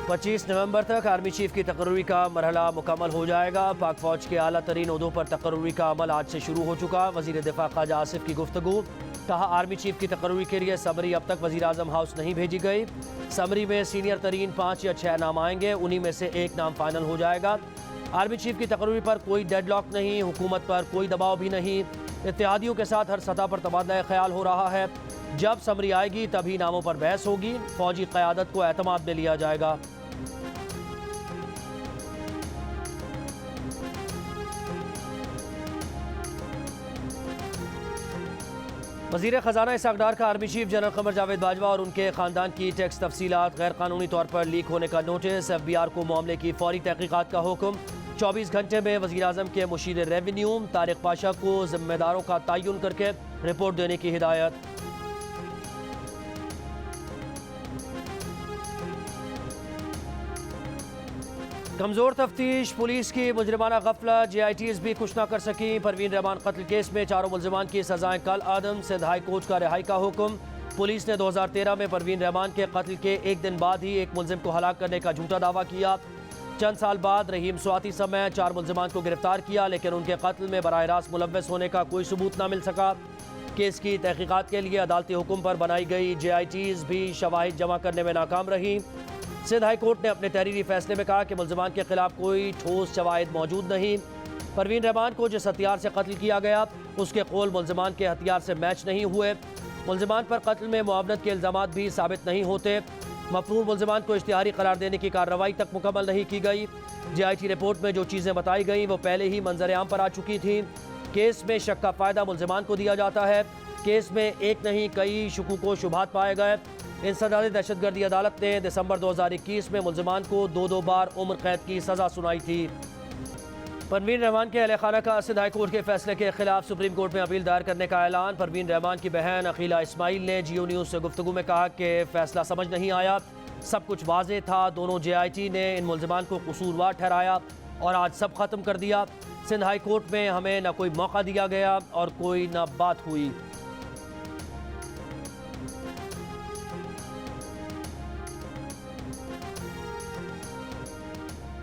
25 नवंबर तक army chief की तकर्री का मरहला मुकम्मल हो जाएगा। पाक फौज के आला तरीन उहदों पर तकर्री का अमल आज से शुरू हो चुका। वजीर दिफा ख्वाजा आसिफ की गुफ्तगू। कहा, आर्मी चीफ की तकर्री के लिए समरी अब तक वजीर आजम हाउस नहीं भेजी गई। समरी में सीनियर तरीन 5 या 6 नाम आएंगे, उन्हीं में से एक नाम फाइनल हो जाएगा। आर्मी चीफ की तकर्री पर कोई डेडलॉक नहीं, हुकूमत पर कोई दबाव भी नहीं। इत्तेहादियों के साथ हर सतह पर तबादला ख्याल हो रहा है। जब समरी आएगी तभी नामों पर बहस होगी। फौजी क़यादत को एतमाद में लिया जाएगा। वज़ीर ख़जाना इसहाक़ डार का आर्मी चीफ जनरल क़मर जावेद बाजवा और उनके ख़ानदान की टैक्स तफसीलात गैर कानूनी तौर पर लीक होने का नोटिस। FBI को मामले की फौरी तहक़ीक़ात का हुक्म। 24 घंटे में वज़ीर आज़म के मुशीर रेवेन्यू तारिक पाशा को ज़िम्मेदारों का तयन करके रिपोर्ट देने की हिदायत। कमज़ोर तफ्तीश, पुलिस की मुजरिमाना गफलत, JITs भी कुछ ना कर सकी। परवीन रहमान कत्ल केस में 4 मुलज़िमान की सज़ाएं कल आदम। सिंध हाई कोर्ट का रिहाई का हुक्म। पुलिस ने 2013 में परवीन रहमान के कत्ल के एक दिन बाद ही एक मुलजिम को हलाक करने का झूठा दावा किया। चंद साल बाद रहीम स्वाति समेत 4 मुलज़िमान को गिरफ्तार किया, लेकिन उनके कत्ल में बराह रास्त मुलव्वस होने का कोई सबूत ना मिल सका। केस की तहकीकात के लिए अदालती हुक्म पर बनाई गई JITs भी शवाहिद जमा करने में नाकाम रही। सिंध हाई कोर्ट ने अपने तहरीरी फैसले में कहा कि मुलज़िमान के खिलाफ कोई ठोस शवाहिद मौजूद नहीं। परवीन रहमान को जिस हथियार से कत्ल किया गया उसके कौल मुलज़िमान के हथियार से मैच नहीं हुए। मुलज़िमान पर कत्ल में मुआवनत के इल्ज़ामात भी साबित नहीं होते। मफरूर मुलज़िमान को इश्तिहारी करार देने की कार्रवाई तक मुकम्मल नहीं की गई। JIT रिपोर्ट में जो चीज़ें बताई गई वो पहले ही मंजर आम पर आ चुकी थीं। केस में शक का फ़ायदा मुलज़िमान को दिया जाता है। केस में एक नहीं कई शुकूक व शुबहात पाए गए। इंसदाद दहशतगर्दी अदालत ने दिसंबर 2021 में मुलज़िमान को 2 बार उम्र कैद की सज़ा सुनाई थी। परवीन रहमान के अहल खाना का सिंध हाई कोर्ट के फैसले के खिलाफ सुप्रीम कोर्ट में अपील दायर करने का ऐलान। परवीन रहमान की बहन अकीला इस्माइल ने GO न्यूज़ से गुफ्तगू में कहा कि फ़ैसला समझ नहीं आया, सब कुछ वाज़ेह था। दोनों JIT ने इन मुलज़िमान को कसूरवार ठहराया और आज सब ख़त्म कर दिया। सिंध हाई कोर्ट में हमें न कोई मौका दिया गया और कोई न बात हुई।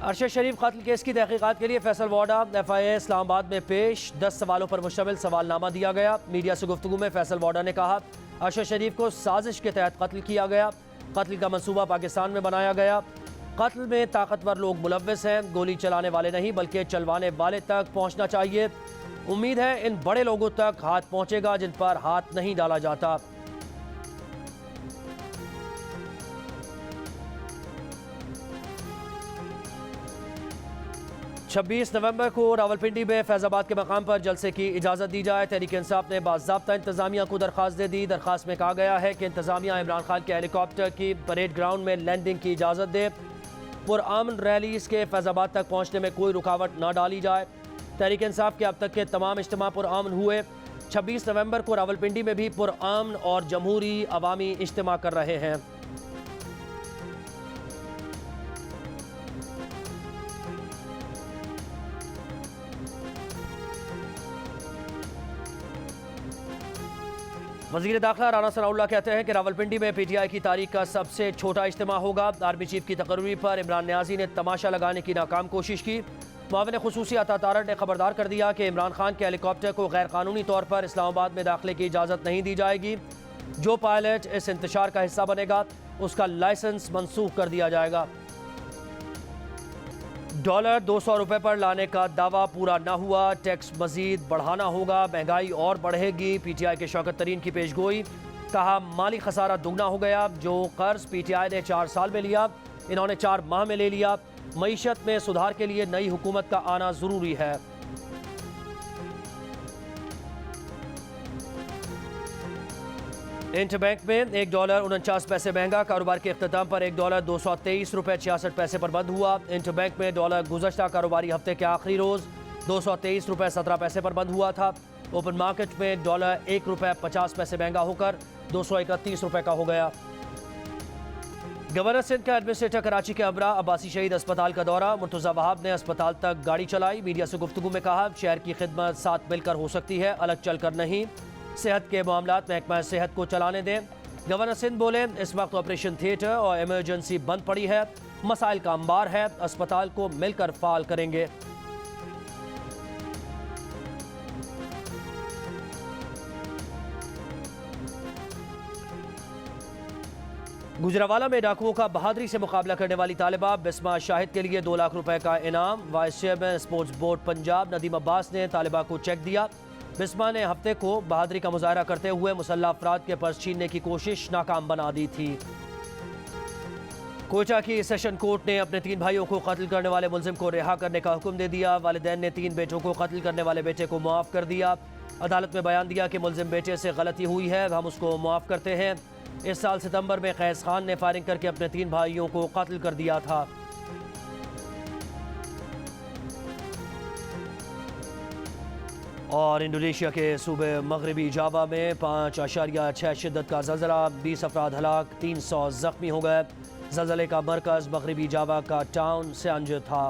अरशद शरीफ कत्ल केस की तहकीकात के लिए फैसल वाडा FIA इस्लामाबाद में पेश। 10 सवालों पर मुश्तमिल सवालनामा दिया गया। मीडिया से गुफ्तगू में फैसल वाडा ने कहा, अरशद शरीफ को साजिश के तहत कत्ल किया गया। कत्ल का मंसूबा पाकिस्तान में बनाया गया। कत्ल में ताकतवर लोग मुलव्वस हैं। गोली चलाने वाले नहीं बल्कि चलवाने वाले तक पहुँचना चाहिए। उम्मीद है इन बड़े लोगों तक हाथ पहुँचेगा जिन पर हाथ नहीं डाला जाता। छब्बीस नवंबर को रावलपिंडी में फैज़ाबाद के मकाम पर जलसे की इजाज़त दी जाए। तहरीक इंसाफ ने बाज़ाब्ता इंतज़ामिया को दरख्वास्त दे दी। दरख्वास्त में कहा गया है कि इंतज़ामिया इमरान खान के हेलीकॉप्टर की परेड ग्राउंड में लैंडिंग की इजाज़त दे। पुरअमन रैलीज़ के फैज़ाबाद तक पहुँचने में कोई रुकावट न डाली जाए। तहरीक इंसाफ के अब तक के तमाम इज्तिमा पुरअमन हुए। 26 नवंबर को रावलपिंडी में भी पुरअमन और जमहूरी अवामी इज्तिमा कर रहे हैं। वज़ीर दाखिला राना सनाउल्लाह कहते हैं कि रावलपिंडी में PTI की तारीख का सबसे छोटा इज्तिमा होगा। आर्मी चीफ की तकर्री पर इमरान न्याजी ने तमाशा लगाने की नाकाम कोशिश की। मुआविन खुसूसी अता तारड़ ने खबरदार कर दिया कि इमरान खान के हेलीकॉप्टर को गैर कानूनी तौर पर इस्लामाबाद में दाखिले की इजाज़त नहीं दी जाएगी। जो पायलट इस इंतशार का हिस्सा बनेगा उसका लाइसेंस मनसूख कर दिया जाएगा। डॉलर 200 रुपये पर लाने का दावा पूरा न हुआ। टैक्स मजीद बढ़ाना होगा, महंगाई और बढ़ेगी। PTI के शौकत तरीन की पेशगोई। कहा, माली खसारा दुगना हो गया। जो कर्ज PTI ने 4 साल में लिया इन्होंने 4 माह में ले लिया। मईशत में सुधार के लिए नई हुकूमत का आना ज़रूरी है। इंटरबैंक में $1.49 महंगा। कारोबार के अख्ताम पर $1.223.66 पर बंद हुआ। इंटरबैंक में डॉलर गुज़श्ता कारोबारी हफ्ते के आखिरी रोज़ $223.17 पर बंद हुआ था। ओपन मार्केट में डॉलर $1.50 महंगा होकर $231 का हो गया। गवर्नर सिंध का एडमिनिस्ट्रेटर कराची के अमरा अब्बासी शहीद अस्पताल का दौरा। मुर्तज़ा वहाब ने अस्पताल तक गाड़ी चलाई। मीडिया से गुफ्तगू में कहा, शहर की खिदमत साथ मिलकर हो सकती है, अलग चल कर नहीं। सेहत के मामलात महकमा सेहत को चलाने दें। गवर्नर सिंध बोले, इस वक्त ऑपरेशन थिएटर और इमरजेंसी बंद पड़ी है। मसाइल का अंबार है, अस्पताल को मिलकर फाल करेंगे। गुजरावाला में डाकुओं का बहादुरी से मुकाबला करने वाली तालिबा बिस्मा शाहिद के लिए 2 लाख रुपए का इनाम। Vice chairman sports board Punjab Nadeem Abbas ने तालिबा को चेक दिया। बिस्मा ने हफ्ते को बहादुरी का मुजाहरा करते हुए मुसल्लह अफराद के पर्स छीनने की कोशिश नाकाम बना दी थी। कोयटा की सेशन कोर्ट ने अपने 3 भाइयों को कत्ल करने वाले मुलजिम को रिहा करने का हुक्म दे दिया। वालिदैन ने 3 बेटों को कत्ल करने वाले बेटे को मुआफ कर दिया। अदालत में बयान दिया कि मुलजिम बेटे से गलती हुई है, हम उसको मुआफ करते हैं। इस साल सितंबर में कैस खान ने फायरिंग करके अपने 3 भाइयों को कत्ल कर दिया था। और इंडोनेशिया के सूबे मगरबी जावा में 5.6 शिद्दत का ज़लज़ला, 20 अफराद हलाक, 300 ज़ख्मी हो गए। ज़लज़ले का मरकज़ मगरबी जावा का टाउन सियांज था।